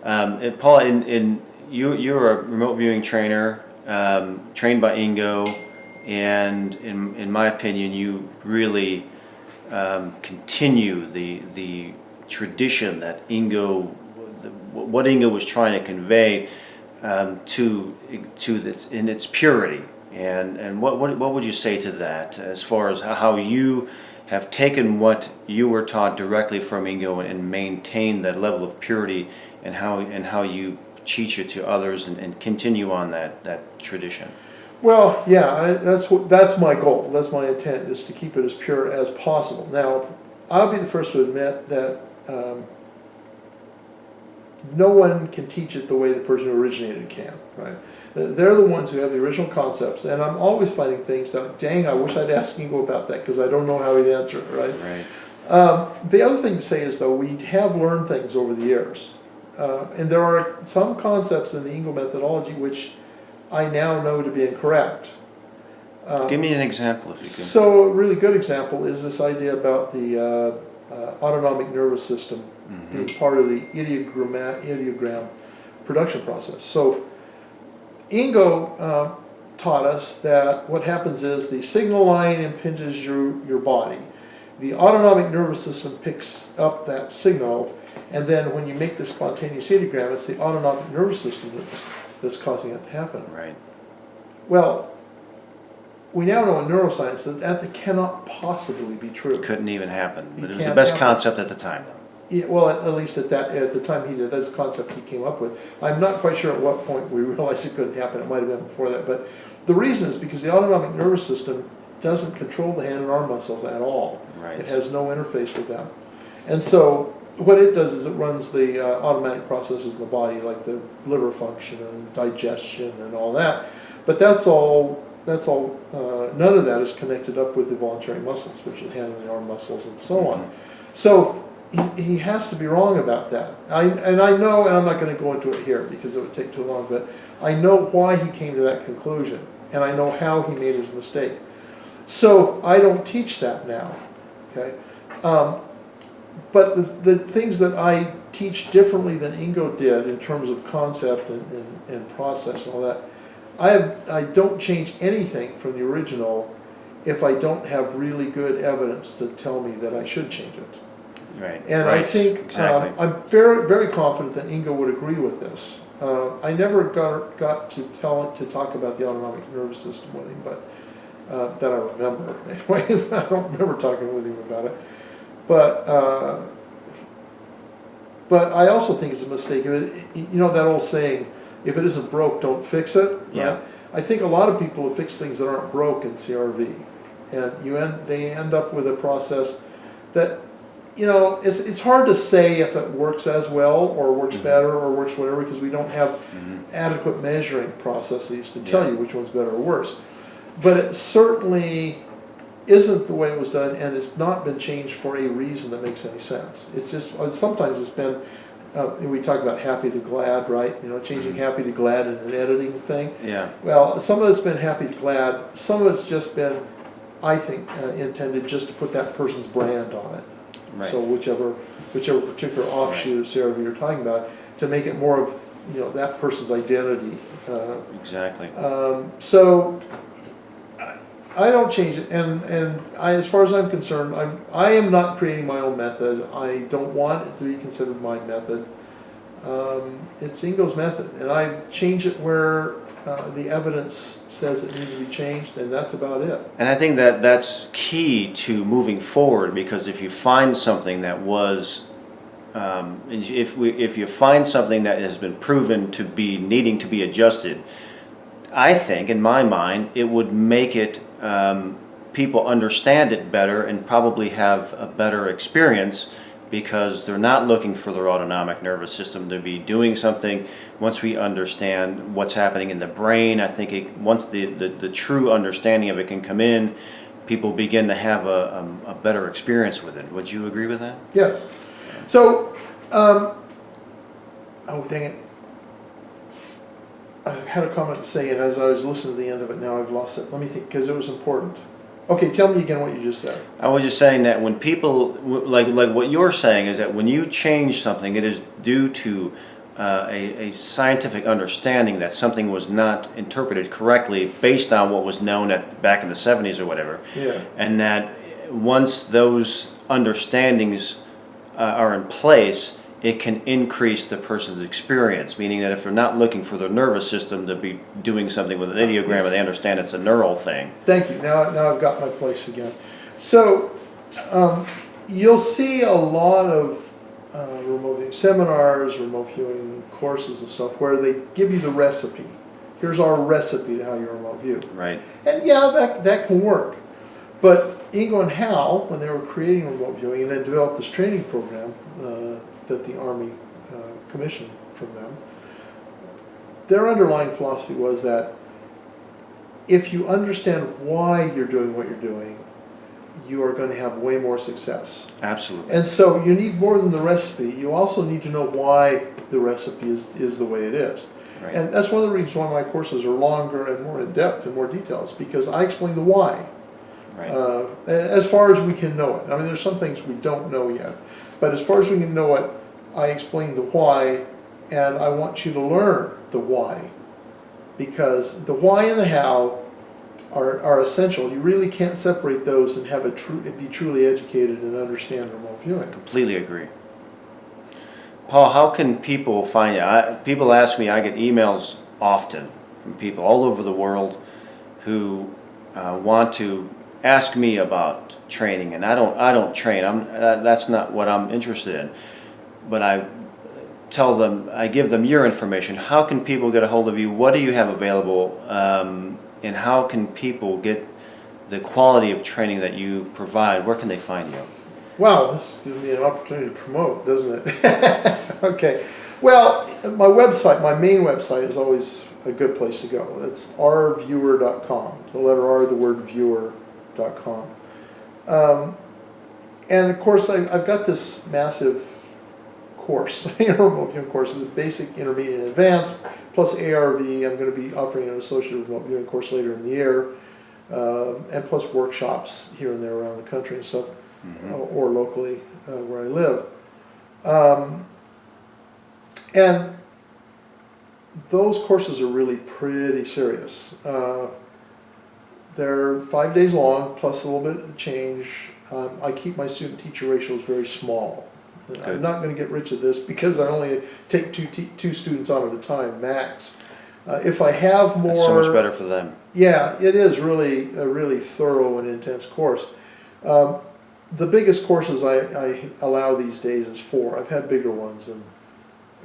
And Paul, you're a remote viewing trainer, trained by Ingo, and in my opinion, you really continue the tradition that what Ingo was trying to convey to this in its purity. And what would you say to that as far as how you have taken what you were taught directly from Ingo and maintained that level of purity, and how you teach it to others and continue on that tradition? Well, yeah, that's my goal. That's my intent, is to keep it as pure as possible. Now, I'll be the first to admit that no one can teach it the way the person who originated can, right? They're the ones who have the original concepts, and I'm always finding things that, dang, I wish I'd asked Ingo about that, because I don't know how he'd answer it, right? Right. The other thing to say is, though, we have learned things over the years, and there are some concepts in the Ingo methodology which I now know to be incorrect. Give me an example, if you can. So a really good example is this idea about the autonomic nervous system being part of the ideogram production process. So Ingo taught us that what happens is the signal line impinges your body. The autonomic nervous system picks up that signal, and then when you make the spontaneous ideogram, it's the autonomic nervous system that's causing it to happen. Right. Well, we now know in neuroscience that cannot possibly be true. It couldn't even happen, but it was the can't best happen. concept at the time. Yeah, well, at least at the time he did, that's a concept he came up with. I'm not quite sure at what point we realized it couldn't happen. It might have been before that, but the reason is because the autonomic nervous system doesn't control the hand and arm muscles at all. Right. It has no interface with them, and so what it does is it runs the automatic processes in the body, like the liver function and digestion and all that. But that's all. None of that is connected up with the voluntary muscles, which are the hand and the arm muscles, and so on. So he has to be wrong about that. I know, and I'm not going to go into it here because it would take too long, but I know why he came to that conclusion, and I know how he made his mistake. So I don't teach that now, okay? But the things that I teach differently than Ingo did in terms of concept and process and all that, I don't change anything from the original if I don't have really good evidence to tell me that I should change it. Right. And right. I think Exactly. I'm very, very confident that Ingo would agree with this. I never got to talk about the autonomic nervous system with him, but that I remember. Anyway, I don't remember talking with him about it. But I also think it's a mistake. You know that old saying, if it isn't broke, don't fix it. Right? Yeah. I think a lot of people have fixed things that aren't broke in CRV, and they end up with a process that, you know, it's hard to say if it works as well or works better or works whatever, because we don't have adequate measuring processes to tell you which one's better or worse. But it certainly isn't the way it was done, and it's not been changed for a reason that makes any sense. It's just, sometimes it's been, we talk about happy to glad, right? You know, changing happy to glad in an editing thing. Yeah. Well, some of it's been happy to glad. Some of it's just been, I think, intended just to put that person's brand on it. Right. So whichever particular offshoot of CRV you're talking about, to make it more of, you know, that person's identity. Exactly. So I don't change it, and as far as I'm concerned, I am not creating my own method. I don't want it to be considered my method. It's Ingo's method, and I change it where the evidence says it needs to be changed, and that's about it. And I think that that's key to moving forward, because if you find something that was, if you find something that has been proven to be needing to be adjusted, I think, in my mind, it would make it, people understand it better and probably have a better experience, because they're not looking for their autonomic nervous system to be doing something. Once we understand what's happening in the brain, I think once the true understanding of it can come in, people begin to have a better experience with it. Would you agree with that? Yes. So, oh dang it. I had a comment to say, and as I was listening to the end of it, now I've lost it. Let me think, because it was important. Okay, tell me again what you just said. I was just saying that when people, like what you're saying, is that when you change something, it is due to a scientific understanding that something was not interpreted correctly based on what was known back in the 70s or whatever. Yeah. And that once those understandings are in place, it can increase the person's experience, meaning that if they're not looking for their nervous system to be doing something with an ideogram, Yes. and they understand it's a neural thing. Thank you. Now I've got my place again. So you'll see a lot of remote viewing seminars, remote viewing courses and stuff where they give you the recipe. Here's our recipe to how you remote view. Right. And yeah, that can work. But Ingo and Hal, when they were creating remote viewing and then developed this training program that the Army commissioned from them, their underlying philosophy was that if you understand why you're doing what you're doing, you are going to have way more success. Absolutely. And so you need more than the recipe. You also need to know why the recipe is the way it is. Right. And that's one of the reasons why my courses are longer and more in-depth and more details, because I explain the why. Right. As far as we can know it. I mean, there's some things we don't know yet. But as far as we can know it, I explain the why, and I want you to learn the why. Because the why and the how are essential. You really can't separate those and have be truly educated and understand remote viewing. Completely agree. Paul, how can people find you? People ask me, I get emails often from people all over the world who want to ask me about training, and I don't train. That's not what I'm interested in. But I give them your information. How can people get a hold of you? What do you have available? And how can people get the quality of training that you provide? Where can they find you? Wow, this gives me an opportunity to promote, doesn't it? Okay. Well, my website, my main website, is always a good place to go. It's rviewer.com. The letter R, the word viewer.com. And of course, I've got this massive course, remote viewing course, with basic, intermediate, and advanced, plus ARV. I'm going to be offering an associate remote viewing course later in the year, and plus workshops here and there around the country and stuff, or locally where I live. And those courses are really pretty serious. They're 5 days long, plus a little bit of change. I keep my student-teacher ratios very small. Good. I'm not going to get rich at this because I only take two students on at a time, max. If I have more... That's so much better for them. Yeah, it is really a really thorough and intense course. The biggest courses I allow these days is 4. I've had bigger ones, and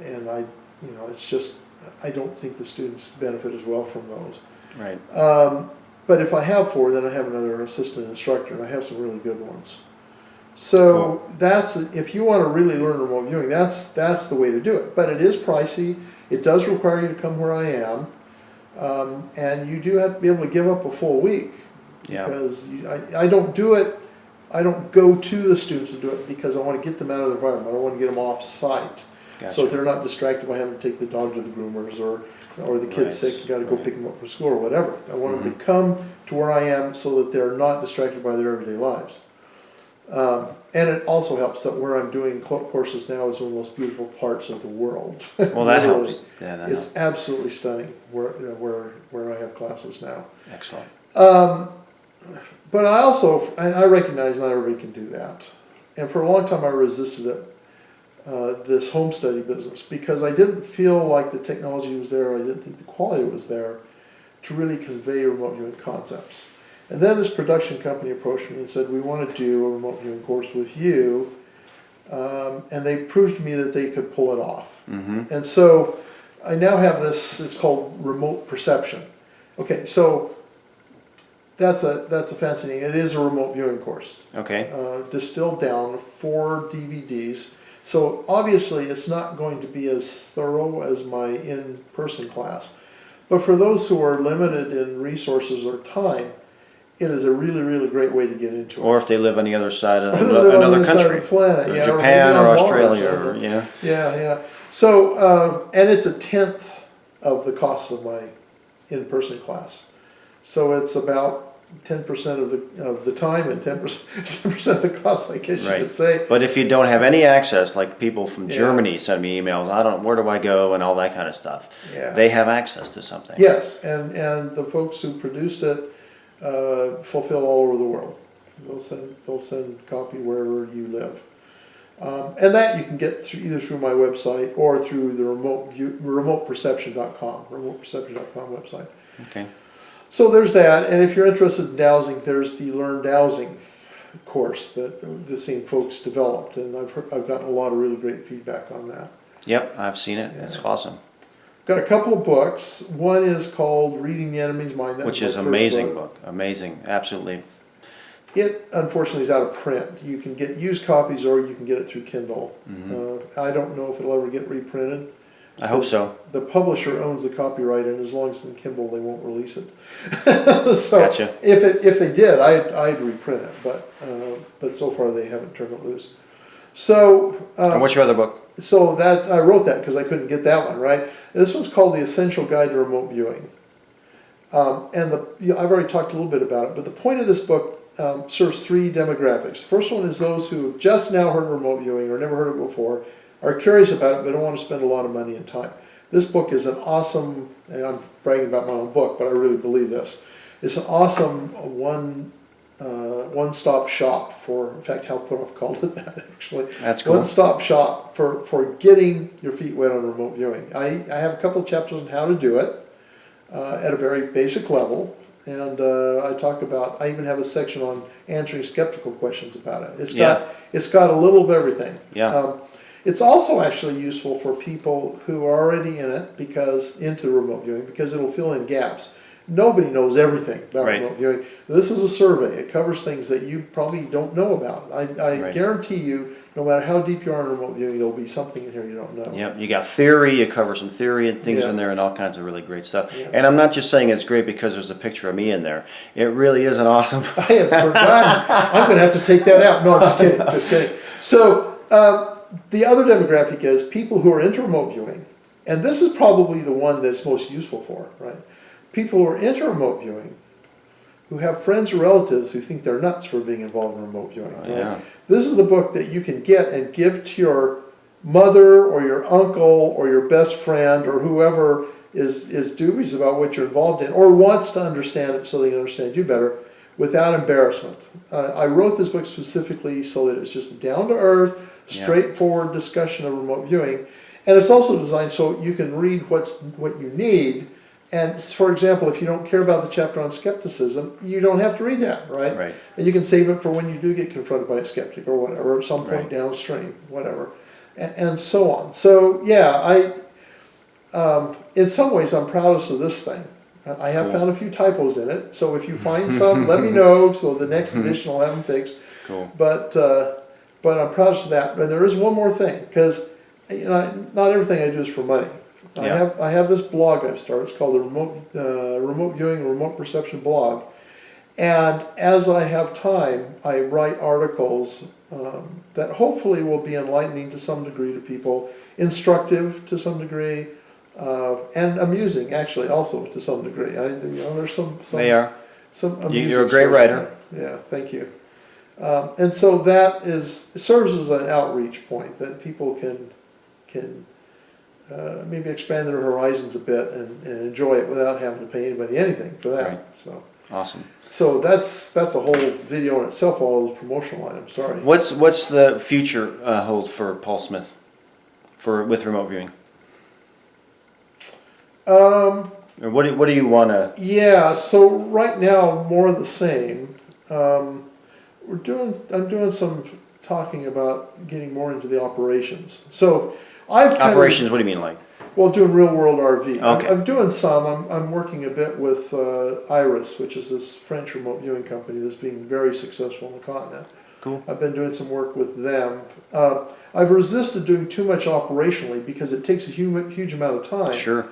it's just, I don't think the students benefit as well from those. Right. But if I have 4, then I have another assistant instructor, and I have some really good ones. So cool. If you want to really learn remote viewing, that's the way to do it. But it is pricey. It does require you to come where I am, and you do have to be able to give up a full week. Yeah. Because I don't do it. I don't go to the students and do it because I want to get them out of the environment. I don't want to get them off site, Gotcha. so they're not distracted by having to take the dog to the groomers or the kid's sick, you got to go pick them up from school or whatever. I want them to come to where I am so that they're not distracted by their everyday lives. And it also helps that where I'm doing courses now is one of the most beautiful parts of the world. Well, that helps. Yeah, that it's helps. absolutely stunning where I have classes now. Excellent. But I recognize not everybody can do that. And for a long time I resisted it, this home study business, because I didn't feel like the technology was there, I didn't think the quality was there to really convey remote viewing concepts. And then this production company approached me and said, we want to do a remote viewing course with you. And they proved to me that they could pull it off. And so I now have this, it's called remote perception. Okay, so that's a fancy name. It is a remote viewing course. Okay. Distilled down 4 DVDs. So obviously it's not going to be as thorough as my in-person class. But for those who are limited in resources or time, it is a really, really great way to get into it. Or if they live on the other side of another another country, side of the planet, or yeah, Japan maybe or on Mars Australia, yeah. Yeah. So, and it's 1/10 of the cost of my in-person class. So it's about 10% of the time and 10% of the cost, I guess you Right. could say. But if you don't have any access, like people from Yeah. Germany send me emails, where do I go and all that kind of stuff. Yeah. They have access to something. Yes, and the folks who produced it fulfill all over the world. They'll send a copy wherever you live. And that you can get through either through my website or through the remoteperception.com website. Okay. So there's that, and if you're interested in dowsing, there's the Learn Dowsing course that the same folks developed, and I've gotten a lot of really great feedback on that. Yep, I've seen it. Yeah. It's awesome. Got a couple of books. One is called Reading the Enemy's Mind. That Which was is my an first amazing book. Amazing, absolutely. It unfortunately is out of print. You can get used copies or you can get it through Kindle. I don't know if it'll ever get reprinted. I hope so. The publisher owns the copyright, and as long as it's in Kindle, they won't release it. So Gotcha. if they did, I'd reprint it, but so far they haven't turned it loose. So And what's your other book? so that I wrote that because I couldn't get that one right. This one's called The Essential Guide to Remote Viewing, and I've already talked a little bit about it. But the point of this book serves three demographics. The first one is those who have just now heard of remote viewing or never heard of it before, are curious about it but don't want to spend a lot of money and time. This book is an awesome, and I'm bragging about my own book, but I really believe this. It's an awesome one-stop shop for, in fact, Hal Puthoff called it that actually. That's cool. One-stop shop for getting your feet wet on remote viewing. I have a couple of chapters on how to do it at a very basic level. And I even have a section on answering skeptical questions about it. It's got a little of everything. Yeah. It's also actually useful for people who are already in it into remote viewing because it'll fill in gaps. Nobody knows everything about Right. remote viewing. This is a survey. It covers things that you probably don't know about. I Right. guarantee you, no matter how deep you are in remote viewing, there'll be something in here you don't know. Yep, you got theory, you cover some theory and things Yeah. in there and all kinds of really great stuff. Yeah. And I'm not just saying it's great because there's a picture of me in there. It really is an awesome. I had forgotten. I'm going to have to take that out. No, I'm just kidding. Just kidding. So the other demographic is people who are into remote viewing, and this is probably the one that's most useful for, right? People who are into remote viewing, who have friends or relatives who think they're nuts for being involved in remote viewing. Oh, Right? yeah. This is the book that you can get and give to your mother or your uncle or your best friend or whoever is dubious about what you're involved in or wants to understand it so they can understand you better without embarrassment. I wrote this book specifically so that it's just down-to-earth, straightforward discussion of remote viewing. And it's also designed so you can read what you need. And for example, if you don't care about the chapter on skepticism, you don't have to read that, right? Right. And you can save it for when you do get confronted by a skeptic or whatever, at some point Right. downstream, whatever, and so on. So yeah, in some ways, I'm proudest of this thing. I have found a few typos in it, so if you find some, let me know. So the next edition will have them fixed. Cool. But I'm proudest of that. But there is one more thing, because not everything I do is for money. Yeah. I have this blog I've started. It's called the Remote Viewing and Remote Perception blog. And as I have time, I write articles that hopefully will be enlightening to some degree to people, instructive to some degree, and amusing actually also to some degree. There's some They are. some amusing You're a great stories. writer. Yeah, thank you. And so that serves as an outreach point that people can maybe expand their horizons a bit and enjoy it without having to pay anybody anything for that. Right. Awesome. So that's a whole video in itself, all those promotional items. Sorry. What's the future hold for Paul Smith with remote viewing? Or what do you want to? Yeah. So right now, more of the same. I'm doing some talking about getting more into the operations. So I've kind Operations, what do you mean like? Well, doing real world RV. Okay. I'm doing some. I'm working a bit with Iris, which is this French remote viewing company that's being very successful on the continent. Cool. I've been doing some work with them. I've resisted doing too much operationally because it takes a huge amount of time. Sure.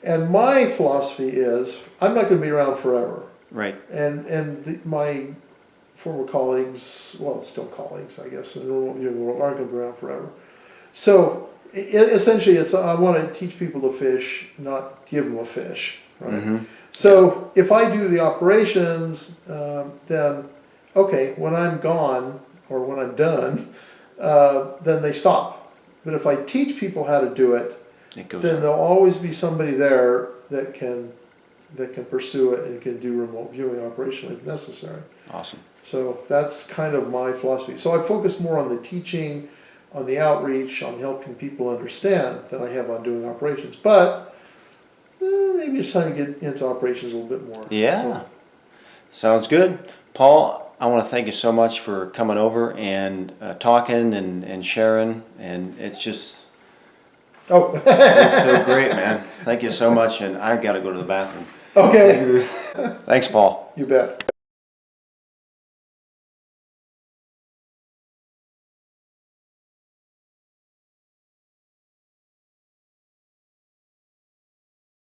And my philosophy is I'm not going to be around forever. Right. And my former colleagues, well, still colleagues, I guess, in the remote viewing world aren't going to be around forever. So Essentially, it's I want to teach people to fish, not give them a fish. Right. Mm-hmm. So if I do the operations, then okay, when I'm gone or when I'm done, then they stop. But if I teach people how to do it, It goes then on. there'll always be somebody there that can pursue it and can do remote viewing operation if necessary. Awesome. So that's kind of my philosophy. So I focus more on the teaching, on the outreach, on helping people understand than I have on doing operations. But maybe it's time to get into operations a little bit more. Yeah. So, Sounds good. Paul, I want to thank you so much for coming over and talking and sharing. And it's just, oh, it's so great, man. Thank you so much. And I've got to go to the bathroom. okay. Thanks, Paul. You bet.